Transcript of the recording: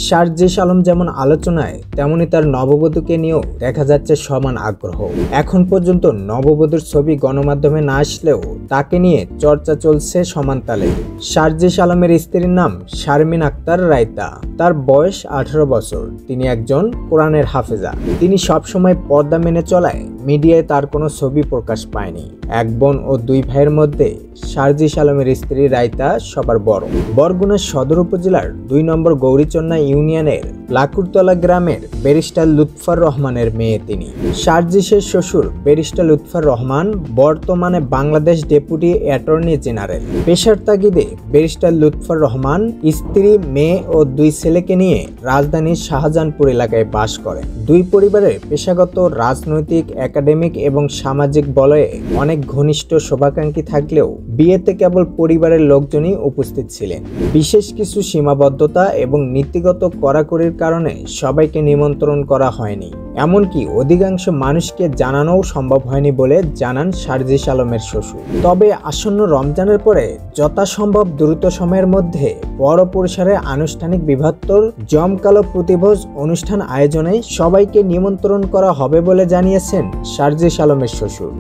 শারজিস আলম যেমন আলোচনায়, তেমনি তার নববধূকে নিয়েও দেখা যাচ্ছে সমান আগ্রহ। এখন পর্যন্ত নববধূর ছবি গণমাধ্যমে না আসলেও তাকে নিয়ে চর্চা চলছে সমান তালে। শারজিস আলমের স্ত্রীর নাম শারমিন আক্তার রায়তা। তার বয়স 18 বছর। তিনি একজন কোরআনের হাফেজা। তিনি সবসময় পর্দা মেনে চলায় মিডিয়ায় তার কোনো ছবি প্রকাশ পায়নি। এক বোন ও 2 ভাইয়ের মধ্যে শারজিস আলমের স্ত্রী রায়তা সবার বড়। বরগুনা সদর উপজেলার 2 নম্বর গৌরীচন্না ইউনিয়নের লাকুরতলা গ্রামের ব্যারিস্টার লুৎফর রহমানের মেয়ে তিনি। শারজিসের শ্বশুর ব্যারিস্টার লুৎফর রহমান বর্তমানে বাংলাদেশ ডেপুটি অ্যাটর্নি জেনারেল। পেশার তাগিদে ব্যারিস্টার লুৎফর রহমান স্ত্রী, মেয়ে ও 2 ছেলেকে নিয়ে রাজধানীর শাহজাহানপুর এলাকায় বাস করেন। 2 পরিবারের পেশাগত, রাজনৈতিক, একাডেমিক এবং সামাজিক বলয়ে অনেক ঘনিষ্ঠ শুভাকাঙ্ক্ষী থাকলেও বিয়েতে কেবল পরিবারের লোকজনই উপস্থিত ছিলেন। বিশেষ কিছু সীমাবদ্ধতা এবং নীতিগত কড়াকড়ির কারণে সবাইকে নিমন্ত্রণ করা হয়নি। এমনকি অধিকাংশ মানুষকে জানানোও সম্ভব হয়নি বলে জানান শারজিস আলমের শ্বশুর। তবে আসন্ন রমজানের পরে যথাসম্ভব দ্রুত সময়ের মধ্যে বড় পরিসরে আনুষ্ঠানিক বৃহত্তর জমকালো প্রতিভোজ অনুষ্ঠান আয়োজনে সবাইকে নিমন্ত্রণ করা হবে বলে জানিয়েছেন শারজিস আলমের শ্বশুর।